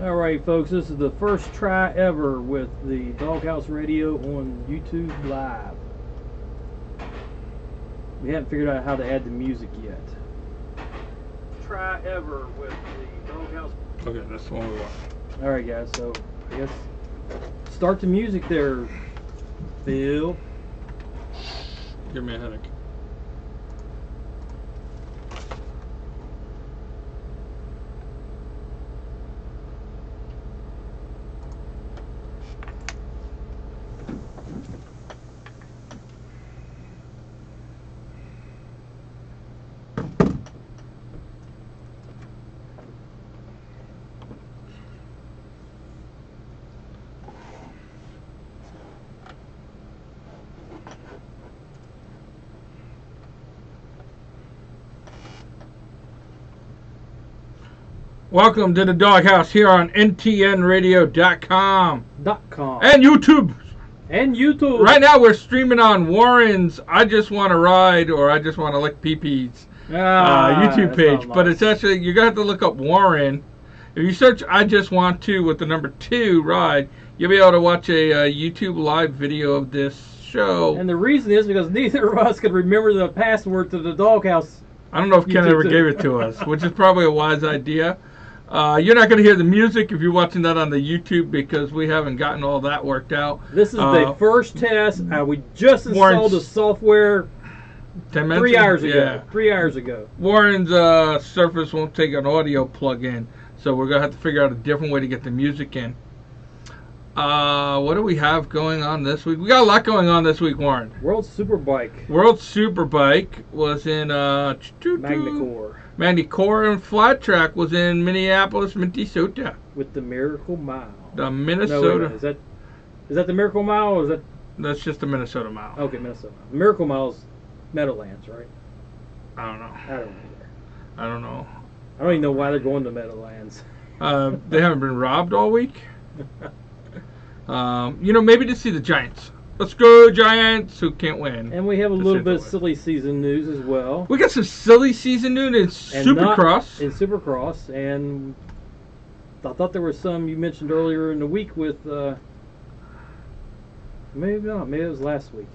Alright folks, this is the first try ever with the DawgHouse radio on YouTube Live. We haven't figured out how to add the music yet. Try ever with the DawgHouse. Okay, that's the one we want. Alright guys, so I guess start the music there, Phil. Give me a headache. Welcome to the DawgHouse here on ntnradio.com and YouTube. Right now we're streaming on Warren's I Just Want to Ride or I Just Want to Lick Pee-Pee's YouTube page. But it's actually, you're going to have to look up Warren. If you search I Just Want To with the number 2 ride, you'll be able to watch a YouTube live video of this show. And the reason is because neither of us could remember the password to the DawgHouse. I don't know if Ken ever gave it to us, which is probably a wise idea. You're not going to hear the music if you're watching that on the YouTube because we haven't gotten all that worked out. This is the first test. We just installed the software 10 minutes 3 hours ago. Yeah. 3 hours ago. Warren's Surface won't take an audio plug-in, so we're going to have to figure out a different way to get the music in. What do we have going on this week? We got a lot going on this week, Warren. World Superbike. World Superbike was in Magny-Cours. And Flat Track was in Minneapolis, Minnesota. With the Miracle Mile. The Minnesota. No, is that the Miracle Mile or is that? That's just the Minnesota Mile. Okay, Minnesota. Miracle Mile's Meadowlands, right? I don't know. I don't know. I don't even know why they're going to Meadowlands. They haven't been robbed all week. Maybe to see the Giants. Let's go Giants, who can't win. And we have a little bit of silly season news as well. We got some silly season news in Supercross. And I thought there was some you mentioned earlier in the week with, maybe not, maybe it was last week.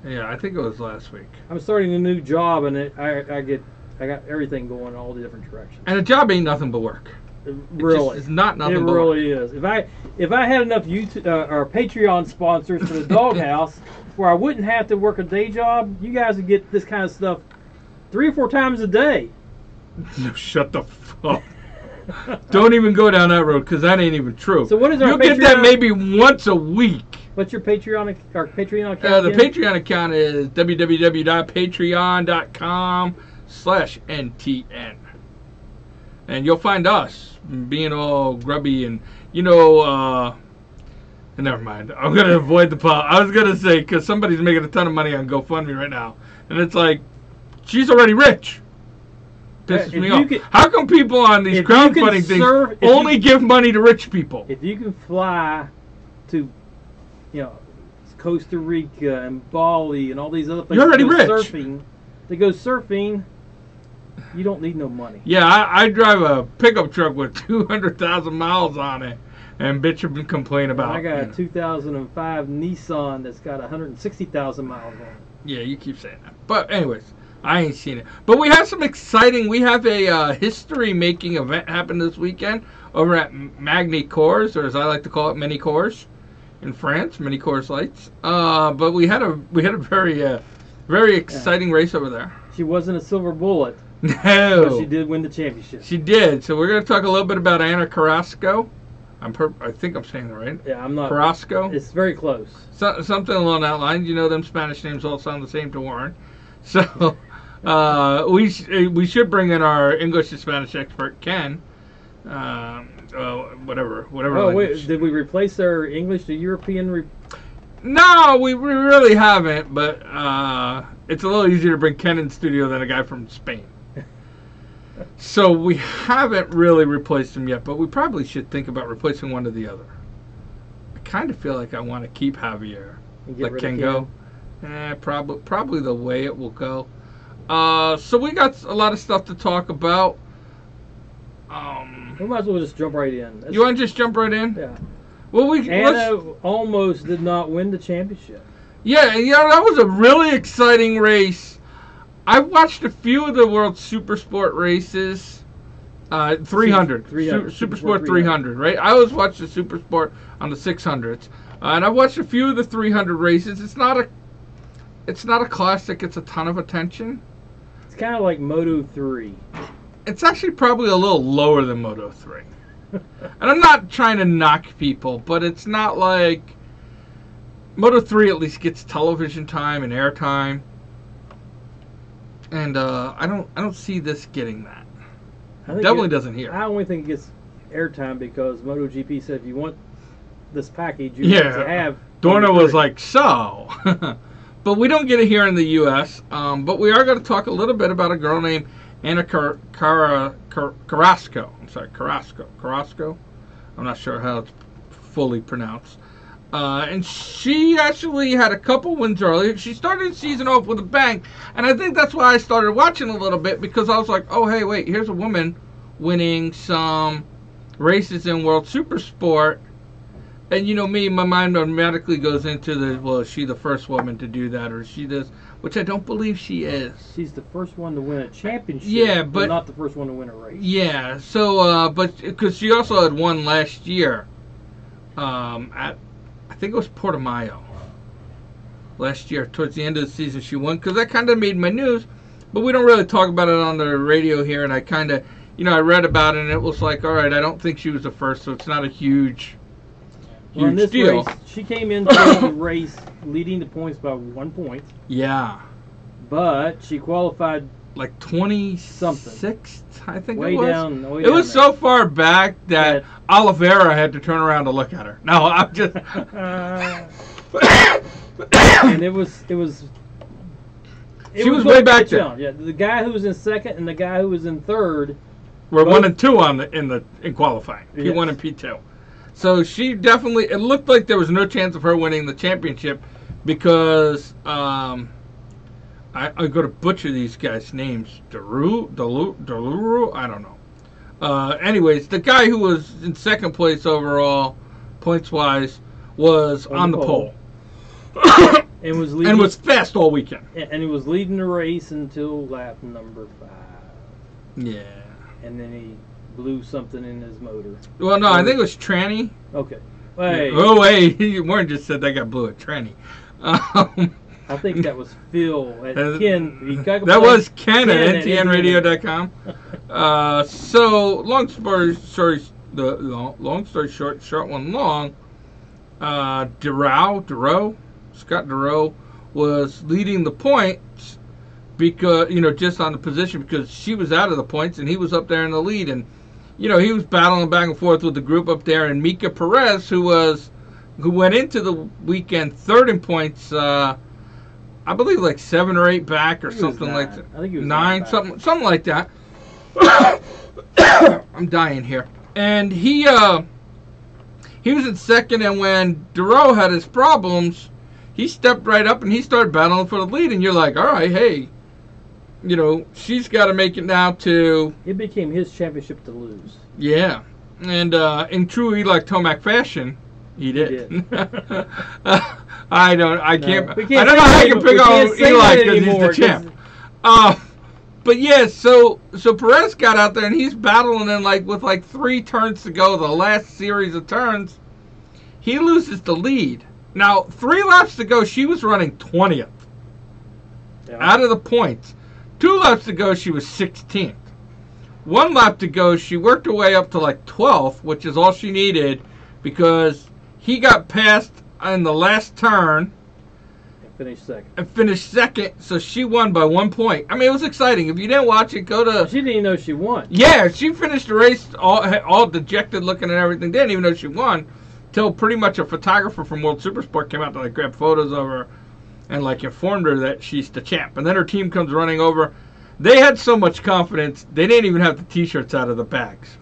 Yeah, I think it was last week. I'm starting a new job and I got everything going in all the different directions. And a job ain't nothing but work. Really, it's not nothing. It but really is. If I had enough YouTube or Patreon sponsors for the DawgHouse, where I wouldn't have to work a day job, you guys would get this kind of stuff 3 or 4 times a day. No, shut the fuck. Don't even go down that road because that ain't even true. So what is our? You'll get that maybe once a week. What's your Patreon account? The Patreon account is www.patreon.com/ntn. And you'll find us being all grubby and, never mind. I'm going to avoid the part. I was going to say, because somebody's making a ton of money on GoFundMe right now. And it's like, she's already rich. Pisses me off. How come people on these crowdfunding things only give money to rich people? If you can fly to, Costa Rica and Bali and all these other places. You're already rich. To go surfing. You don't need no money. Yeah, I drive a pickup truck with 200,000 miles on it, and bitch have been complaining about. I got a 2005 Nissan that's got 160,000 miles on it. Yeah, you keep saying that. But anyways, I ain't seen it. But we have some exciting. We have a history-making event happen this weekend over at Magny-Cours, or as I like to call it, Mini-Cours, in France. Mini-Cours Lights. But we had a very exciting race over there. She wasn't a silver bullet. No. But she did win the championship. She did. So we're going to talk a little bit about Ana Carrasco. I think I'm saying that right. Yeah, I'm not. Carrasco. It's very close. Something along that line. Them Spanish names all sound the same to Warren. So we should bring in our English to Spanish expert, Ken. Whatever. Oh, wait. Did we replace our English to European? No, we really haven't. But it's a little easier to bring Ken in studio than a guy from Spain. So we haven't really replaced him yet, but we probably should think about replacing one or the other. I kind of feel like I want to keep Javier. Let Ken go. Probably the way it will go. So we got a lot of stuff to talk about. We might as well just jump right in. You want to just jump right in? Yeah. Well, Anna almost did not win the championship. Yeah, and that was a really exciting race. I watched a few of the World Supersport races. 300. Supersport 300, right? I always watch the Supersport on the 600s. And I watched a few of the 300 races. It's not a class that gets a ton of attention. It's kind of like Moto 3. It's actually probably a little lower than Moto 3. And I'm not trying to knock people, but it's not like Moto 3 at least gets television time and airtime. And I don't see this getting that. Definitely doesn't here. I only think it gets airtime because MotoGP said if you want this package, you have to have. Dorna was like, so. But we don't get it here in the U.S. But we are going to talk a little bit about a girl named Anna Carrasco. I'm sorry, Carrasco. I'm not sure how it's fully pronounced. And she actually had a couple wins early. She started the season off with a bang, and I think that's why I started watching a little bit, because I was like, oh, hey, wait, here's a woman winning some races in World Supersport. And you know me, my mind automatically goes into well, is she the first woman to do that, or is she this? Which I don't believe she is. She's the first one to win a championship, yeah, but not the first one to win a race. Yeah, so, but, because she also had won last year at, I think it was Portimao. Last year, towards the end of the season, she won, because that kind of made my news, but we don't really talk about it on the radio here, and I kind of, I read about it, and it was like, all right, I don't think she was the first, so it's not a huge in this deal. Race, she came into the race leading the points by 1 point. Yeah. But she qualified like 26th, I think way it was. Down, it was so far back that Oliveira had to turn around to look at her. No, I'm just. And it was. She was way back there. Yeah, the guy who was in second and the guy who was in third were 1 and 2 in qualifying. P1 yes. and P2. So she definitely. It looked like there was no chance of her winning the championship because I'm going to butcher these guys' names. Deluru? I don't know. Anyways, the guy who was in second place overall, points-wise, was on the pole. And was fast all weekend. And he was leading the race until lap number 5. Yeah. And then he blew something in his motor. Well, no, I think it was tranny. Okay. Hey. Oh, wait. Warren just said that guy blew a tranny. I think that was Phil at Ken. That was Ken at ntnradio.com. So, long story short, short one long. Scott Durow was leading the points because, just on the position because she was out of the points and he was up there in the lead. And, he was battling back and forth with the group up there. And Mika Perez, who went into the weekend third in points, I believe like 7 or 8 back or something like that. I think he was 9, something like that. I'm dying here. And he was in second, and when Durow had his problems, he stepped right up and he started battling for the lead. And you're like, all right, hey, she's got to make it now to. It became his championship to lose. Yeah, and in true Eli Tomac fashion, he did. I don't know how you can pick on Eli because he's the champ. But yeah, so Perez got out there and he's battling in with 3 turns to go, the last series of turns. He loses the lead. Now 3 laps to go, she was running 20th out of the points. 2 laps to go, she was 16th. 1 lap to go, she worked her way up to 12th, which is all she needed because he got passed in the last turn. Finished second, so she won by 1 point. I mean, it was exciting. If you didn't watch it, go to. She didn't even know she won. Yeah, she finished the race all dejected looking and everything. Didn't even know she won till pretty much a photographer from World Supersport came out to grab photos of her and informed her that she's the champ. And then her team comes running over. They had so much confidence, they didn't even have the T-shirts out of the bags.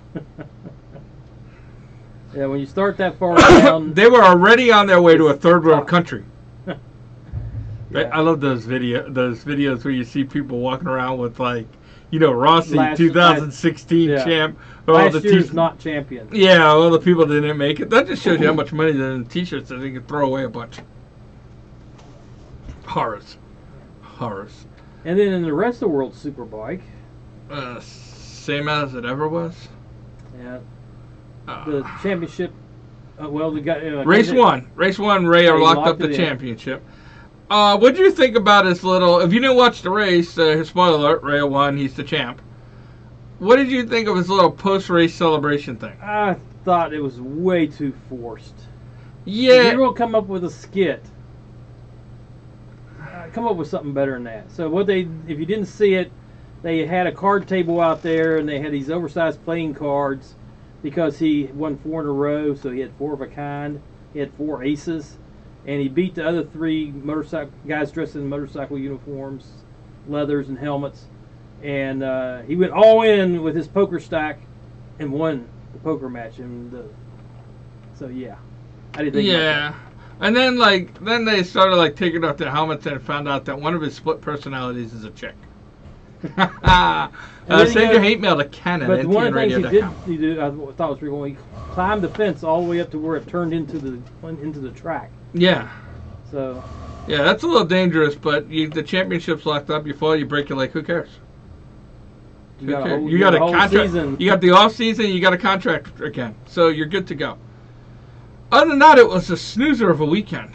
Yeah, when you start that far down, they were already on their way to a third world country. Yeah. I love those videos where you see people walking around with You know, Rossi, 2016 yeah. champ. Last year's not champion. Yeah, all the people didn't make it. That just shows you how much money they're in T-shirts that they can throw away a bunch. Horrors. And then in the rest of the world Superbike. Same as it ever was. Yeah. The championship. Well, the guy. Race one, Ray locked up the championship. What did you think about his little? If you didn't watch the race, spoiler alert: Ray won. He's the champ. What did you think of his little post-race celebration thing? I thought it was way too forced. Yeah. If you're gonna come up with a skit, come up with something better than that. So what if you didn't see it, they had a card table out there and they had these oversized playing cards because he won 4 in a row, so he had 4 of a kind. He had 4 aces, and he beat the other 3 motorcycle guys dressed in motorcycle uniforms, leathers and helmets. And he went all in with his poker stack and won the poker match. And so yeah, I didn't think. Yeah, and then they started taking off their helmets and found out that one of his split personalities is a chick. Send your hate mail to Canon. But one of the things he did, I thought was pretty cool. He climbed the fence all the way up to where it turned into the track. Yeah. So. Yeah, that's a little dangerous, but the championship's locked up. You fall, you break your leg. Who cares? You got a contract. Season. You got the off season. You got a contract again, so you're good to go. Other than that, it was a snoozer of a weekend.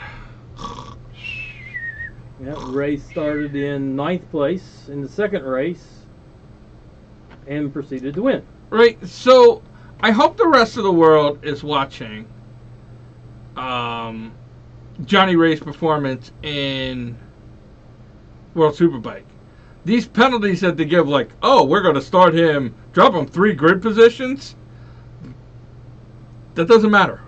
Yeah, race started in 9th place in the second race, and proceeded to win. Right. So I hope the rest of the world is watching Johnny Ray's performance in World Superbike. These penalties that they give, we're going to start him, drop him 3 grid positions, that doesn't matter.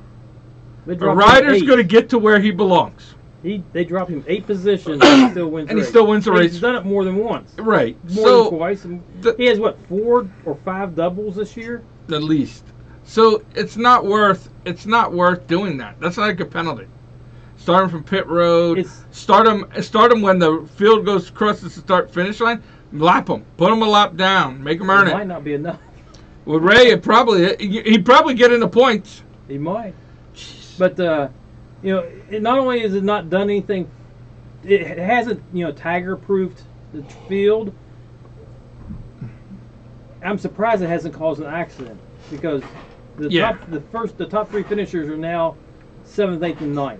A rider's going to get to where he belongs. They dropped him 8 positions and he still wins the race. He still wins the race. He's done it more than once. Right. More than twice. He has, 4 or 5 doubles this year? At least. So it's not worth doing that. That's not a good penalty. Start him from pit road. Start him when the field goes across the start-finish line. Lap him. Put him a lap down. Make him earn it. It might not be enough. With Ray, he'd probably get into points. He might. But it not only has it not done anything, it hasn't Tiger-proofed the field. I'm surprised it hasn't caused an accident because the top 3 finishers are now 7th, 8th, and 9th.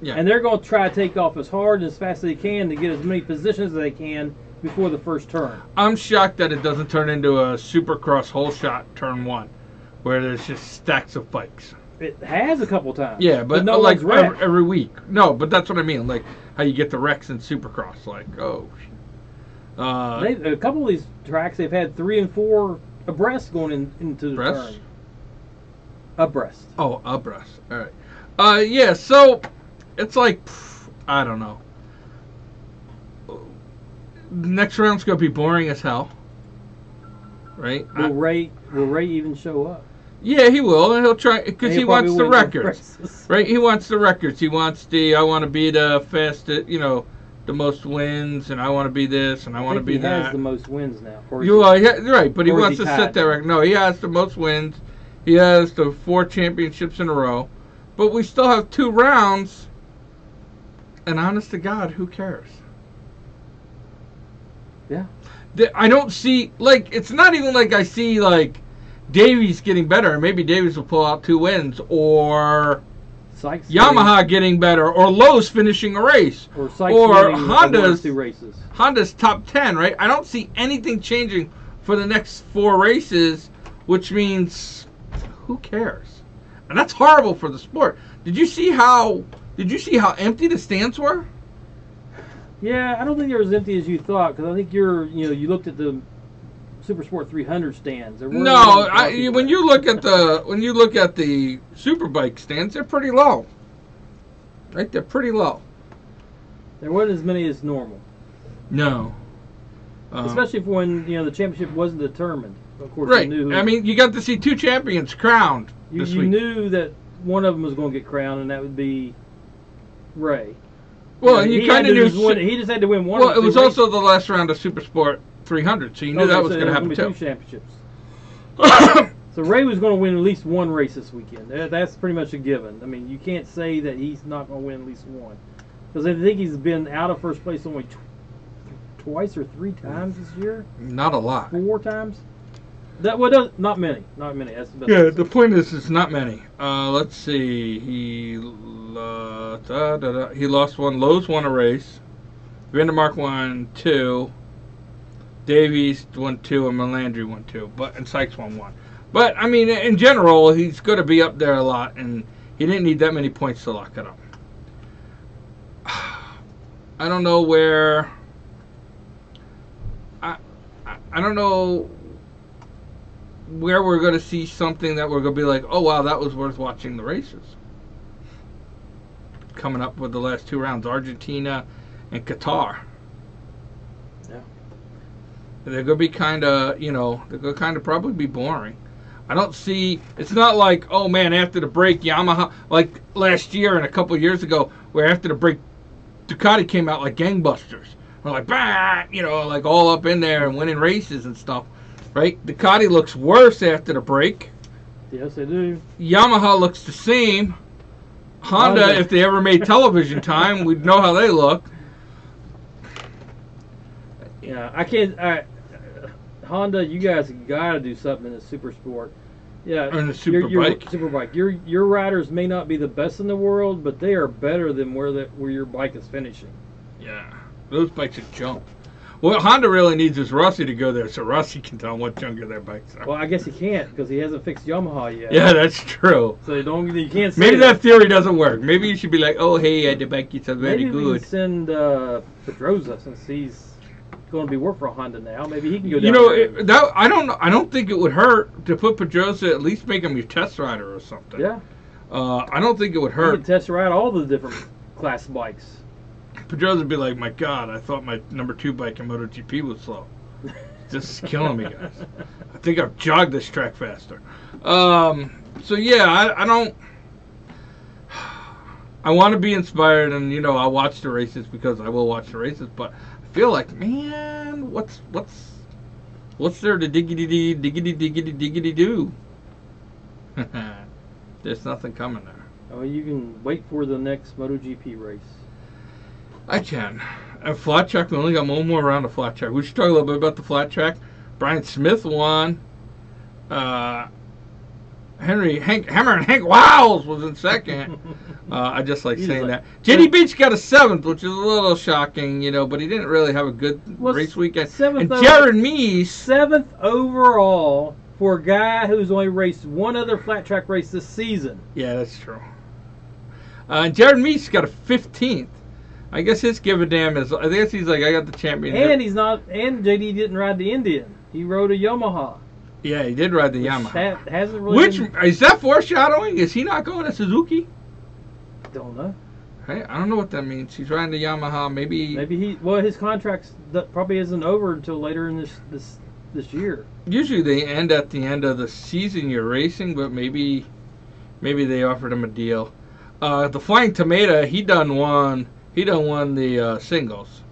Yeah. And they're going to try to take off as hard and as fast as they can to get as many positions as they can before the first turn. I'm shocked that it doesn't turn into a Supercross hole shot turn 1, where there's just stacks of bikes. It has a couple times. Yeah, but no every week. No, but that's what I mean. How you get the wrecks in Supercross. A couple of these tracks, they've had 3 and 4 abreast going into the turn. Abreast. Oh, abreast. All right. Yeah. So it's I don't know. Next round's gonna be boring as hell. Right? Will Ray even show up? Yeah, he will, and he'll try because he wants the records, right? He wants the records. He wants I want to be the fastest, the most wins, and I want to be this, and I want to be that. He has the most wins now. Right, but he wants to set that record. No, he has the most wins. He has the 4 championships in a row, but we still have 2 rounds. And honest to God, who cares? Yeah. I don't see it's not even I see Davies getting better, and maybe Davies will pull out 2 wins, or Sykes Yamaha getting better, or Lowe's finishing a race, or Sykes or Honda's 2 races. Honda's top 10, right? I don't see anything changing for the next 4 races, which means who cares? And that's horrible for the sport. Did you see how empty the stands were? Yeah, I don't think they're as empty as you thought, because I think you looked at the Supersport 300 stands. No, when you look at the Superbike stands, they're pretty low. Right, they're pretty low. There wasn't as many as normal. No. Especially for when the championship wasn't determined. Of course, right. You got to see 2 champions crowned this week. You knew that one of them was going to get crowned, and that would be Ray. Well, and you kind of knew. He just had to win one. Well, it was also the last round of Super Sport 300, so you knew that was going to happen too. 2 championships. So Ray was going to win at least one race this weekend. That's pretty much a given. I mean, you can't say that he's not going to win at least one, because I think he's been out of first place only twice or 3 times this year. Not a lot. 4 times. Not many. Not many. That's the best. Yeah, the point is, it's not many. Let's see. He lost one. Lowe's won a race. Vandermark won 2. Davies won 2, and Melandri won 2. And Sykes won 1. But I mean, in general, he's going to be up there a lot, and he didn't need that many points to lock it up. I don't know where. I don't know where we're going to see something that we're going to be like, oh wow, that was worth watching the races. Coming up with the last 2 rounds, Argentina and Qatar. Yeah. They're going to be kind of, they're going to kind of probably be boring. I don't see, it's not like, oh man, after the break, Yamaha, like last year and a couple of years ago, where after the break, Ducati came out like gangbusters. We're like, bah, like all up in there and winning races and stuff, right? Ducati looks worse after the break. Yes, they do. Yamaha looks the same. Honda, if they ever made television time, we'd know how they look. Yeah, I can't. Honda, you guys got to do something in the super sport. Yeah, in the superbike. Superbike. Your riders may not be the best in the world, but they are better than where your bike is finishing. Yeah. Those bikes are junk. What Honda really needs is Rossi to go there so Rossi can tell them what junk their bikes are. Well, I guess he can't because he hasn't fixed Yamaha yet. Yeah, that's true. So you can't say maybe that theory doesn't work. Maybe you should be like, oh, hey, the bike is very maybe good. Maybe we can send Pedrosa since he's going to be work for Honda now. Maybe he can go down I don't think it would hurt to put Pedrosa, at least make him your test rider or something. Yeah. I don't think it would hurt. You can test ride all the different class bikes. Pedrosa would be like, my God, I thought my number 2 bike in MotoGP was slow. Just killing me, guys. I think I've jogged this track faster. So yeah, I don't. I want to be inspired, and I'll watch the races because I will watch the races. But I feel like, man, what's there to diggity do? There's nothing coming there. Oh, you can wait for the next MotoGP race. I can. At flat track, we only got one more round of flat track. We should talk a little bit about the flat track. Brian Smith won. Hammer and Hank Wiles was in second. I just like saying that. JD Beach got a 7th, which is a little shocking, but he didn't really have a good race weekend. And Jared Mees, 7th overall for a guy who's only raced one other flat track race this season. Yeah, that's true. And Jared Mees got a 15th. I guess his give a damn is. I guess he's like, I got the championship. And he's not. And JD didn't ride the Indian. He rode a Yamaha. Yeah, he did ride the Yamaha. Hasn't really. Is that foreshadowing? Is he not going to Suzuki? Don't know. Hey, I don't know what that means. He's riding the Yamaha. Maybe his contract probably isn't over until later in this year. Usually they end at the end of the season you're racing, but maybe they offered him a deal. The Flying Tomato, he done won the singles,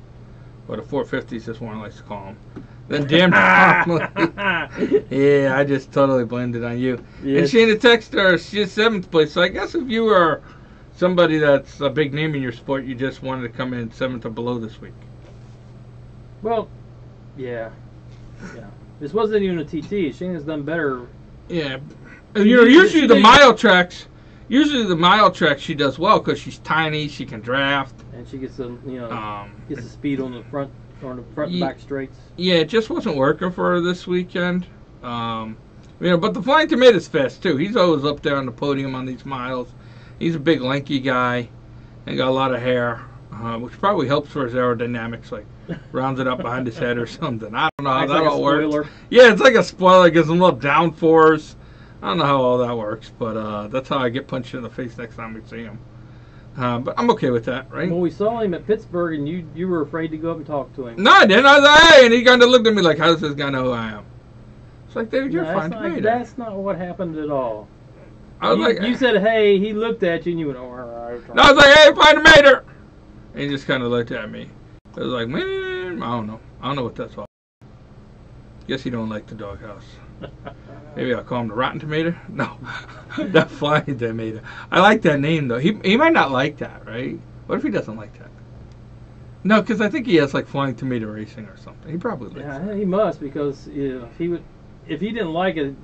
or the 450s, as one likes to call them. Then Dan Bromley. Yeah, I just totally blamed it on you. Yes. And Shayna Texter, she's 7th place. So I guess if you were somebody that's a big name in your sport, you just wanted to come in 7th or below this week. Well, yeah. This wasn't even a TT. Shayna's done better. Yeah. And, usually the mile tracks she does well because she's tiny, she can draft, and she gets the speed on the front and back straights. Yeah, it just wasn't working for her this weekend. But the Flying Tomato's fast too. He's always up there on the podium on these miles. He's a big, lanky guy and got a lot of hair, which probably helps for his aerodynamics, like rounds it up behind his head or something. I don't know how that all works. Yeah, it's like a spoiler. Gives him little downforce. I don't know how all that works, but that's how I get punched in the face next time we see him. But I'm okay with that, right? Well, we saw him at Pittsburgh, and you were afraid to go up and talk to him. No, I didn't. I was like, hey, and he kind of looked at me like, how does this guy know who I am? It's like, David, you're fine to me. That's not what happened at all. I was you said, hey, he looked at you, and you went, all right. No, I was like, hey, find a mater. And he just kind of looked at me. I was like, man, I don't know. I don't know what that's all. Guess he don't like the DawgHouse. Maybe I'll call him the Rotten Tomato? No. The Flying Tomato. I like that name, though. He might not like that, right? What if he doesn't like that? No, because I think he has, like, Flying Tomato Racing or something. He probably likes it. Yeah, he must, because if he didn't like it,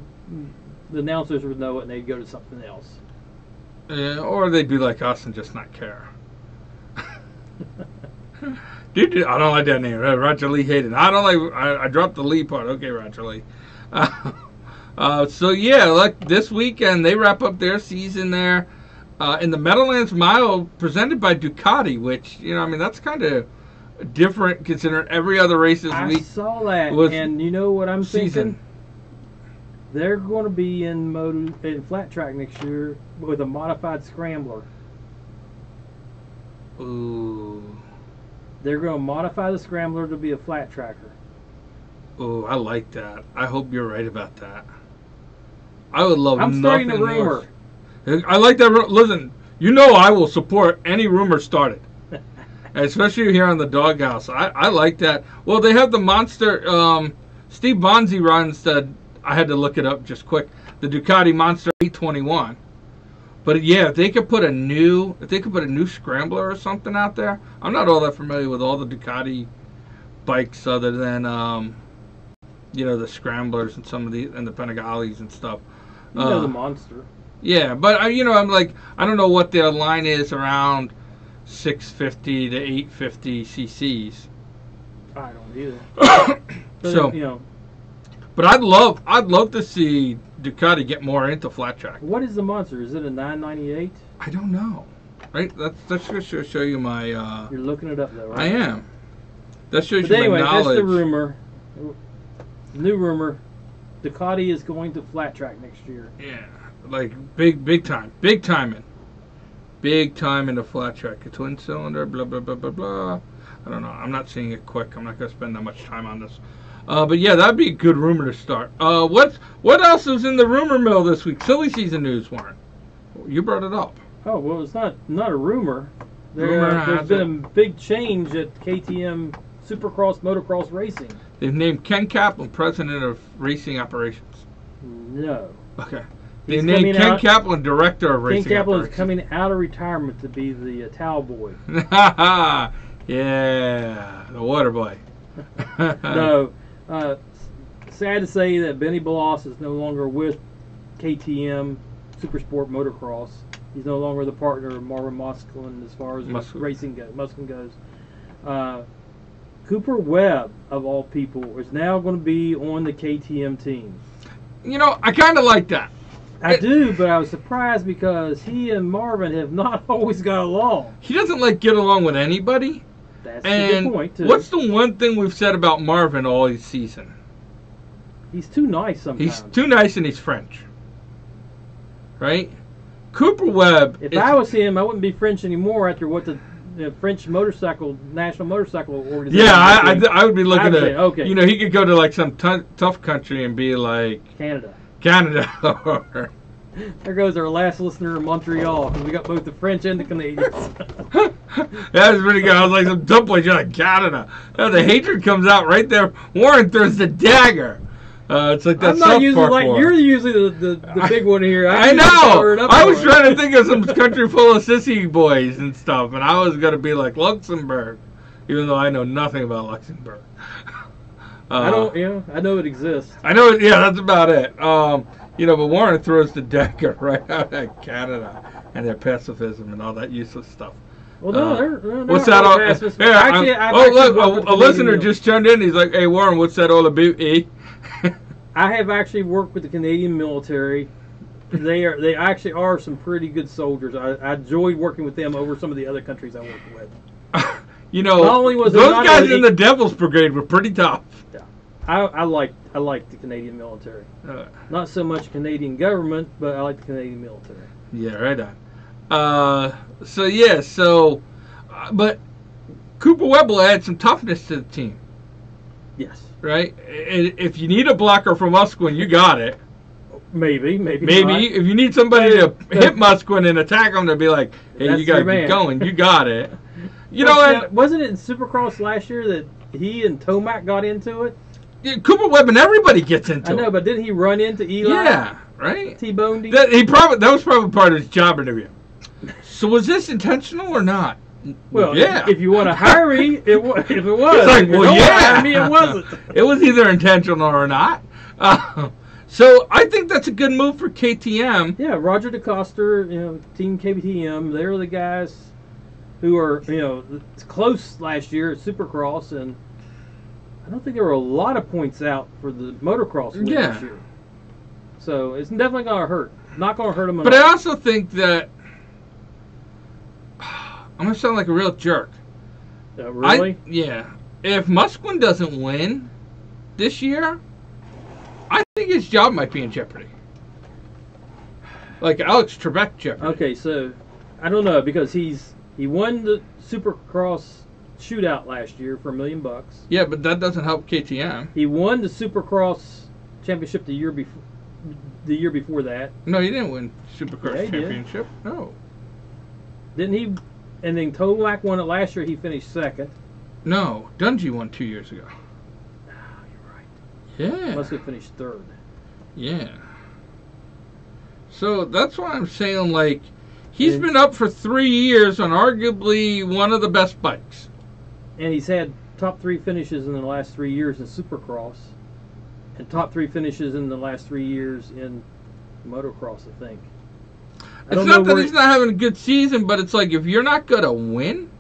the announcers would know it and they'd go to something else. Or they'd be like us and just not care. Dude, I don't like that name. Roger Lee hated it. I don't like. I dropped the Lee part. Okay, Roger Lee. So yeah, like this weekend they wrap up their season there in the Meadowlands Mile, presented by Ducati, which I mean that's kind of different considering every other race this week. I saw that, and you know what I'm thinking? They're going to be in flat track next year with a modified scrambler. Ooh. They're going to modify the scrambler to be a flat tracker. Oh, I like that. I hope you're right about that. I would love I'm starting a rumor. More. I like that. Listen, I will support any rumor started. Especially here on the DawgHouse. I like that. Well, they have the Monster. Steve Bonzi runs the. I had to look it up just quick. The Ducati Monster 821. But yeah, if they could put a new scrambler or something out there. I'm not all that familiar with all the Ducati bikes other than the scramblers and some of the Panigales and stuff. The Monster. Yeah, but I'm like I don't know what their line is around 650 to 850 cc's. I don't either. But, But I'd love to see Ducati get more into flat track. What is the Monster? Is it a 998? I don't know. Right? That's just to show you my. You're looking it up though, right? I am. That shows but you anyway, my knowledge. that's the rumor. New rumor. Ducati is going to flat track next year. Yeah, like big time, big time in the flat track. A twin cylinder, blah blah blah blah blah. I don't know. I'm not seeing it quick. I'm not gonna spend that much time on this. But yeah, that'd be a good rumor to start. What else is in the rumor mill this week? Silly season news, Warren. You brought it up. Oh well, it's not a rumor. There's been a big change at KTM Supercross Motocross Racing. They've named Ken Kaplan president of racing operations. No. Okay. They named Ken Kaplan director of racing operations. Ken Kaplan is coming out of retirement to be the towel boy. Yeah, the water boy. No. Sad to say that Benny Bloss is no longer with KTM Supersport Motocross. He's no longer the partner of Marvin Musquin as far as racing goes. Musquin goes. Cooper Webb, of all people, is now going to be on the KTM team. I kind of like that. I do, but I was surprised because he and Marvin have not always got along. He doesn't get along with anybody. That's a good point, too. What's the one thing we've said about Marvin all season? He's too nice sometimes. He's too nice and he's French. Right? Cooper Webb. If I was him, I wouldn't be French anymore after what the French National Motorcycle Organization. Yeah, I would be looking at. Okay. He could go to some tough country and be like Canada. There goes our last listener in Montreal, because we got both the French and the Canadians. That was pretty good. I was like some dumplings. You're like Canada. The hatred comes out right there. Warren throws the dagger. It's like that. I'm not usually you're usually the big one here. I know. I was trying to think of some country full of sissy boys and stuff, and I was gonna be like Luxembourg, even though I know nothing about Luxembourg. I don't. I know it exists. I know. Yeah, that's about it. But Warren throws the dagger right out at Canada and their pacifism and all that useless stuff. Well, no, they're what's that all? Look, a listener just turned in. He's like, "Hey, Warren, what's that all about?" I have actually worked with the Canadian military. They actually are some pretty good soldiers. I enjoyed working with them over some of the other countries I worked with. Not only was those guys in the Devil's Brigade were pretty tough. Yeah, I like the Canadian military. Not so much Canadian government, but I like the Canadian military. Yeah, right on. But Cooper Webb will add some toughness to the team. Yes. Right? If you need a blocker from Musquin, you got it. Maybe not. If you need somebody to hit Musquin and attack him, to be like, hey, you got to keep going, you got it. You know, and wasn't it in Supercross last year that he and Tomac got into it? Cooper Webb and everybody gets into it. I know, but didn't he run into Eli? Yeah, right. T-boned him. That was probably part of his job interview. So was this intentional or not? Well, yeah. If you want to hire me, if it was. It's like, if you well, don't yeah. hire me, it wasn't. It was either intentional or not. So I think that's a good move for KTM. Yeah, Roger DeCoster, Team KTM, they're the guys who are, close last year at Supercross, and I don't think there were a lot of points out for the motocross win this year. So it's definitely going to hurt. Not going to hurt them at all. But I also think that I'm going to sound like a real jerk. Really? Yeah. If Musquin doesn't win this year, I think his job might be in jeopardy. Like Alex Trebek jeopardy. Okay, so I don't know because he won the Supercross shootout last year for $1 million. Yeah, but that doesn't help KTM. He won the Supercross championship the year before that. No, he didn't win Supercross Yeah, championship. No. Didn't he? And then Tomac won it last year. He finished second. No, Dungey won 2 years ago. Oh, you're right. Yeah. Must have finished third. Yeah. So that's why I'm saying, like, he's been up for 3 years on arguably one of the best bikes. And he's had top 3 finishes in the last 3 years in Supercross. And top 3 finishes in the last 3 years in motocross, I think. It's not that he's not having a good season, but it's like if you're not going to win,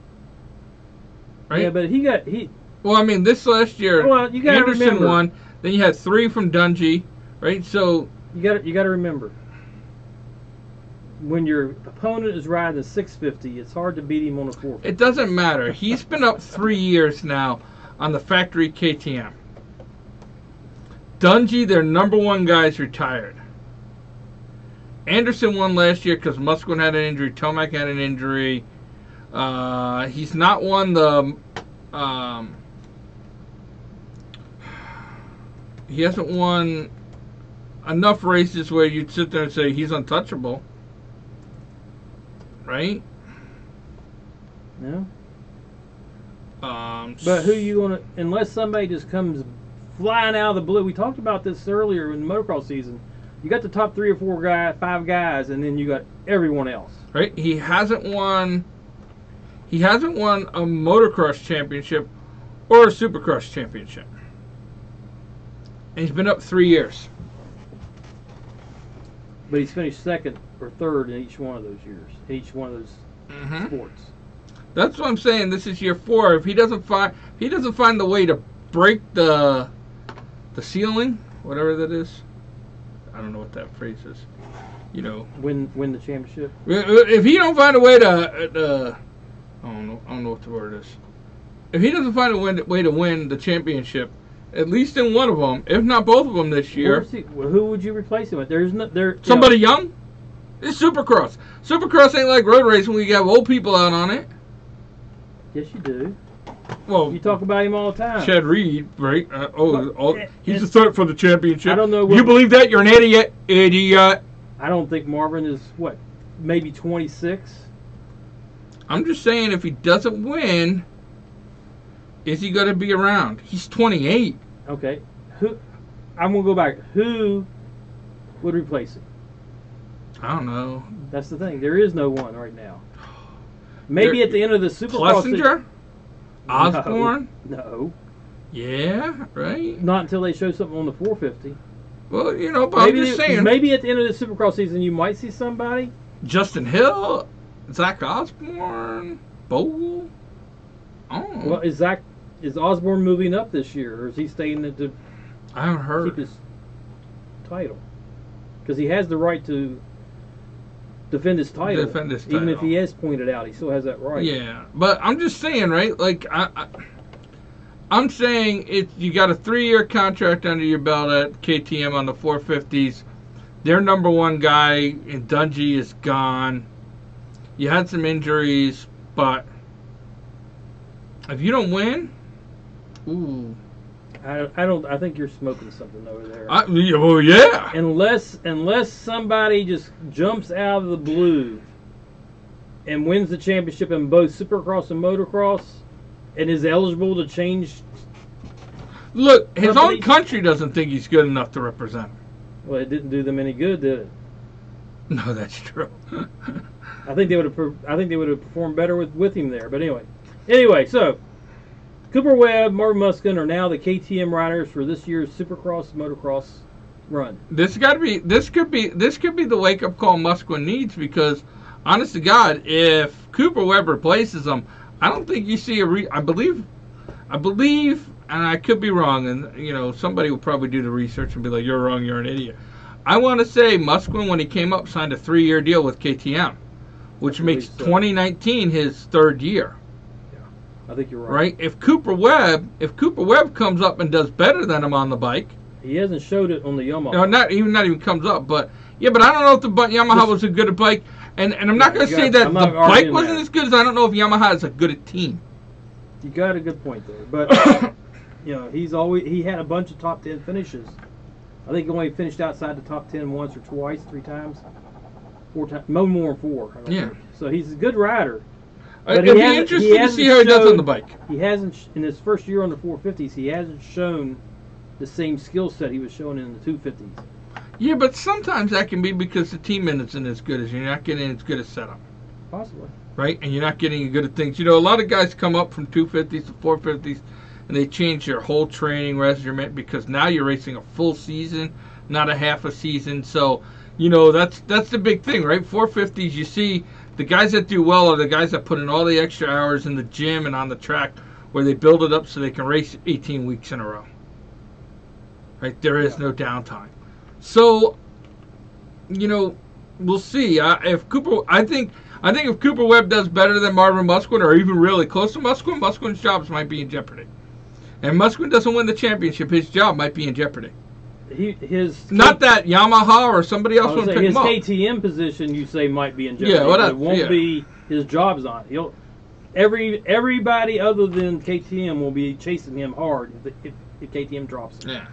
right? Yeah, but he. Well, I mean, this last year, you gotta Anderson remember, won. Then you had 3 from Dungey, right? So you got to remember, when your opponent is riding a 650, it's hard to beat him on a 450. It doesn't matter. He's been up 3 years now on the factory KTM. Dungey, their number 1 guy, is retired. Anderson won last year because Musquin had an injury. Tomac had an injury. He's not won the. He hasn't won enough races where you'd sit there and say he's untouchable, right? No. But who you gonna? Unless somebody just comes flying out of the blue. We talked about this earlier in the motocross season. You got the top 3 or 4 guys, 5 guys, and then you got everyone else. Right? He hasn't won a motocross championship or a supercross championship. And he's been up 3 years. But he's finished second or third in each one of those years, each one of those sports. That's what I'm saying. This is year 4. If he doesn't find the way to break the ceiling, whatever that is. I don't know what that phrase is. Win the championship. If he don't find a way to, I don't know what the word is. If he doesn't find a way to win the championship, at least in one of them, if not both of them this year, who would you replace him with? Somebody young. It's Supercross. Supercross ain't like road racing where you have old people out on it. Yes, you do. Well, you talk about him all the time. Chad Reed, right? He's the third for the championship. I don't know. You believe that? You're an idiot. Idiot. I don't think Marvin is, maybe 26? I'm just saying, if he doesn't win, is he going to be around? He's 28. Okay. I'm going to go back. Who would replace him? I don't know. That's the thing. There is no one right now. Maybe at the end of the Supercross. Plessinger? Osborne? No. Yeah, right? Not until they show something on the 450. Well, but I'm just saying. Maybe at the end of the Supercross season you might see somebody. Justin Hill? Zach Osborne? Bowl? Oh. Well, is Osborne moving up this year, or is he staying to I haven't heard. keep his title? Because he has the right to defend his title. Even if he has pointed out, he still has that right. Yeah, but I'm just saying, right? Like, I'm saying you got a 3-year contract under your belt at KTM on the 450s. Their number 1 guy in Dungey is gone. You had some injuries, but if you don't win, ooh. I think you're smoking something over there. Well, yeah. Unless somebody just jumps out of the blue and wins the championship in both Supercross and Motocross, and is eligible to change. Look, his own country doesn't think he's good enough to represent him. Well, it didn't do them any good, did it? No, that's true. I think they would have performed better with him there. But anyway, so Cooper Webb, Marvin Musquin are now the KTM riders for this year's Supercross Motocross run. This could be the wake up call Musquin needs, because honest to God, if Cooper Webb replaces him, I don't think you see I believe, and I could be wrong, and somebody will probably do the research and be like, "You're wrong, you're an idiot." I want to say Musquin, when he came up, signed a 3-year deal with KTM, which makes 2019 his 3rd year. Yeah, I think you're right. Right? If Cooper Webb comes up and does better than him on the bike, he hasn't showed it on the Yamaha. No, not even comes up, but yeah, but I don't know if the Yamaha was a good at bike, and I'm not going to say that the bike wasn't as good as I don't know if Yamaha is a good at team. You got a good point there, but he had a bunch of top 10 finishes. I think he only finished outside the top 10 once or twice, 3 times, 4 times, no more than 4. I don't think. So he's a good rider. But it'd be interesting to see how he does on the bike. He hasn't, in his first year on the 450s, he hasn't shown the same skill set he was showing in the 250s. Yeah, but sometimes that can be because the team isn't as good as you're not getting as good a setup. Possibly. Right? And you're not getting as good at things. A lot of guys come up from 250s to 450s and they change their whole training regimen because now you're racing a full season, not a half a season. So, that's the big thing, right? 450s, you see the guys that do well are the guys that put in all the extra hours in the gym and on the track where they build it up so they can race 18 weeks in a row. Right? There is no downtime. So, we'll see. I think if Cooper Webb does better than Marvin Musquin, or even really close to Musquin, Musquin's jobs might be in jeopardy. And Musquin doesn't win the championship, his job might be in jeopardy. Not that Yamaha or somebody else won't pick him up. His KTM position, you say, might be in jeopardy. Yeah, but it won't be his job's on. Everybody other than KTM will be chasing him hard if KTM drops him. Yeah.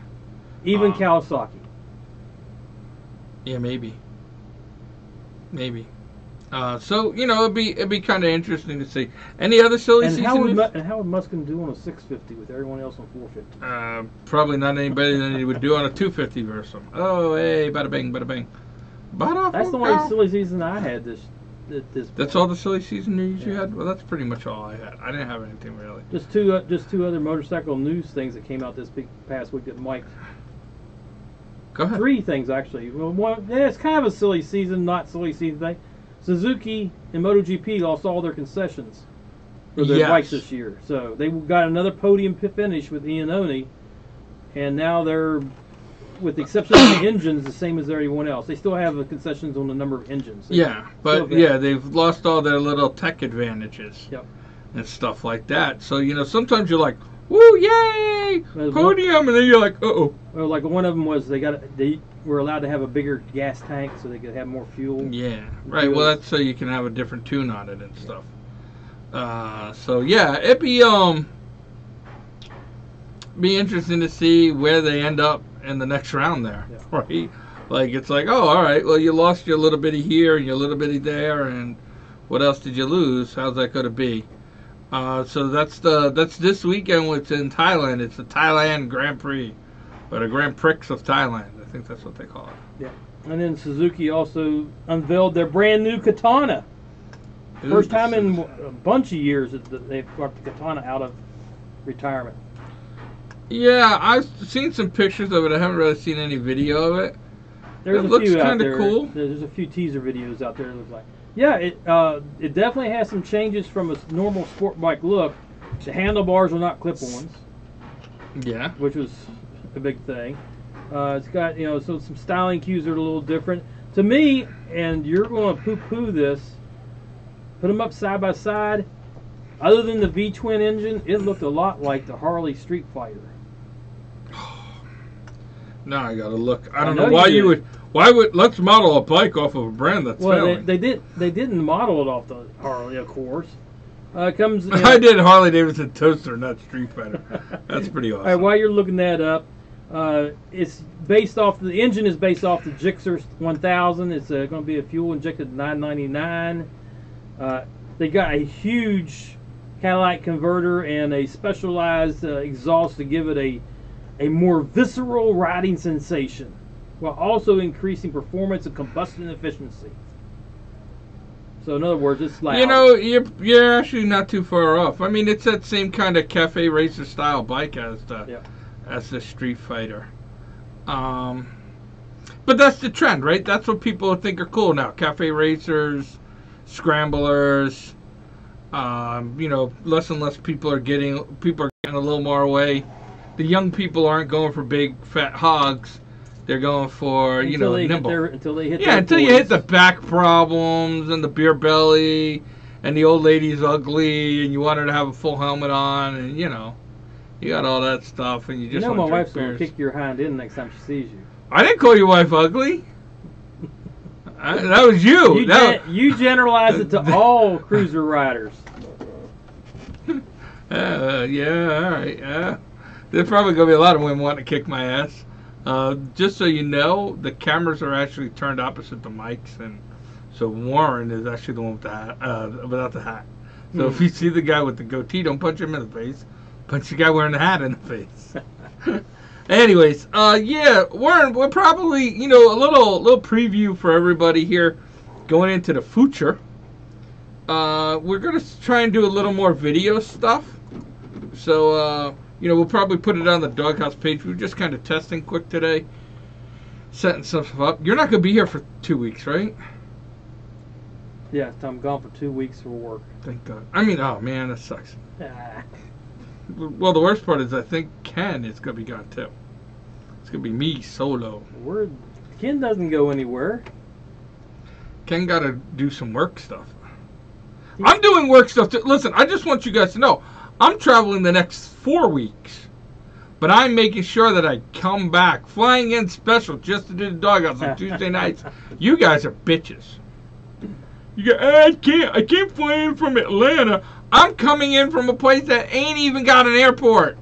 Even Kawasaki. Yeah, maybe. So it'd be kind of interesting to see. Any other silly season? How would Musquin do on a 650 with everyone else on 450? Probably not any better than he would do on a 250 versus him. Oh, hey, bada bing, bada bing. That's the only silly season I had this. That's all the silly season news you had? Well, that's pretty much all I had. I didn't have anything really. Just two other motorcycle news things that came out this past week that Mike. Go ahead. 3 things actually. Well, it's kind of a silly season, not silly season thing. Suzuki and MotoGP lost all their concessions for their bikes this year. So they got another podium finish with Iannone, and now they're, with the exception of the engines, the same as everyone else. They still have the concessions on the number of engines. They've lost all their little tech advantages and stuff like that. So, sometimes you're like, woo, yay, podium, and then you're like, uh-oh. Well, like one of them was they were allowed to have a bigger gas tank so they could have more fuel. Yeah, right. Well, that's so you can have a different tune on it and stuff. It'd be interesting to see where they end up in the next round there, right? Like, it's like, oh, all right, well, you lost your little bitty here and your little bitty there, and what else did you lose? How's that going to be? So that's this weekend. It's in Thailand. It's the Thailand Grand Prix, or the Grand Prix of Thailand. I think that's what they call it. Yeah. And then Suzuki also unveiled their brand new Katana. First time in a bunch of years that they've got the Katana out of retirement. Yeah, I've seen some pictures of it. I haven't really seen any video of it. It looks kind of cool. There's a few teaser videos out there. It looks like. Yeah, it definitely has some changes from a normal sport bike look. The handlebars are not clip-ons. Yeah. Which was a big thing. It's got, so some styling cues are a little different. To me, and you're going to poo-poo this, put them up side by side. Other than the V-twin engine, it looked a lot like the Harley Street Fighter. Now I gotta look. I don't know why you would. Why would let's model a bike off of a brand that's failing? They didn't model it off the Harley, of course. It comes. I did Harley Davidson Toaster, not Street Fighter. That's pretty awesome. All right, while you're looking that up, it's based off the engine is based off the Gixxer 1000. It's going to be a fuel injected 999. They got a huge catalytic converter and a specialized exhaust to give it a more visceral riding sensation, while also increasing performance and combustion efficiency. So in other words, it's loud. You know, you're actually not too far off. I mean, it's that same kind of cafe racer style bike as the Street Fighter. But that's the trend, right? That's what people think are cool now. Cafe racers, scramblers. You know, less and less people are getting a little more away. The young people aren't going for big fat hogs. They're going for, you know, nimble. Until they hit until you hit the back problems and the beer belly and the old lady's ugly and you want her to have a full helmet on and, you know, you got all that stuff and you just want to my drink wife's going to kick your hind end next time she sees you. I didn't call your wife ugly. That was you. You generalize it to all cruiser riders. Yeah, all right. Yeah. There's probably going to be a lot of women wanting to kick my ass. Just so you know, the cameras are actually turned opposite the mics, and so Warren is actually the one with the hat, without the hat. So if you see the guy with the goatee, don't punch him in the face. Punch the guy wearing the hat in the face. Anyways, yeah, Warren, we're probably, you know, a little preview for everybody here going into the future. We're going to try and do a little more video stuff. So, you know, we'll probably put it on the DawgHouse page. We're just kind of testing quick today, setting stuff up. You're not going to be here for 2 weeks, right? Yeah, I'm gone for 2 weeks for work. Thank God. I mean, oh, man, that sucks. Well, the worst part is I think Ken is going to be gone, too. It's going to be me solo. Ken doesn't go anywhere. Ken got to do some work stuff. I'm doing work stuff, too. Listen, I just want you guys to know, I'm traveling the next 4 weeks. But I'm making sure that I come back, flying in special just to do the DawgHouse on Tuesday nights. You guys are bitches. You go, I can't fly in from Atlanta. I'm coming in from a place that ain't even got an airport.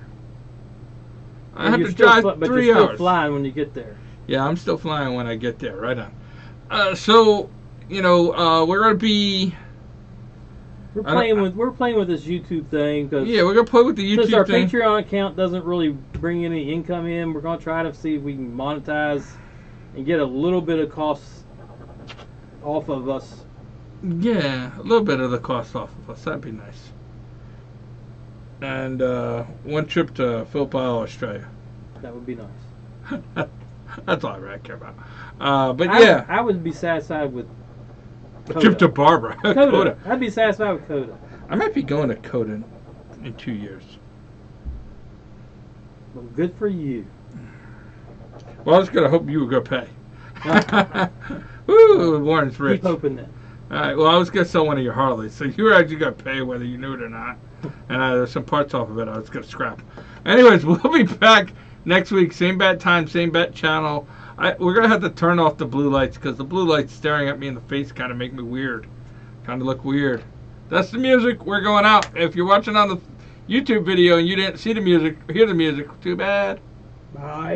I have to drive 3 hours. But you're still flying when you get there. Yeah, I'm still flying when I get there. Right on. So, you know, we're gonna be. We're playing with this YouTube thing because we're gonna play with the YouTube since our thing. Patreon account doesn't really bring any income in, we're gonna try to see if we can monetize and get a little bit of costs off of us. Yeah, a little bit of the cost off of us. That'd be nice. And one trip to Phillip Isle, Australia. That would be nice. That's all I really care about. But yeah, I would be satisfied with a trip to Barbara. Coda. I'd be satisfied with Coda. I might be going to Coda in 2 years. Well, good for you. Well, I was gonna hope you were gonna pay. Woo, Warren's rich. Keep hoping that. All right. Well, I was gonna sell one of your Harleys, so you were actually gonna pay whether you knew it or not. And there's some parts off of it I was gonna scrap. Anyways, we'll be back next week, same bat time, same bat channel. We're gonna have to turn off the blue lights because the blue lights staring at me in the face kind of make me weird. Kind of look weird. That's the music. We're going out. If you're watching on the YouTube video and you didn't see the music, hear the music, too bad. Bye.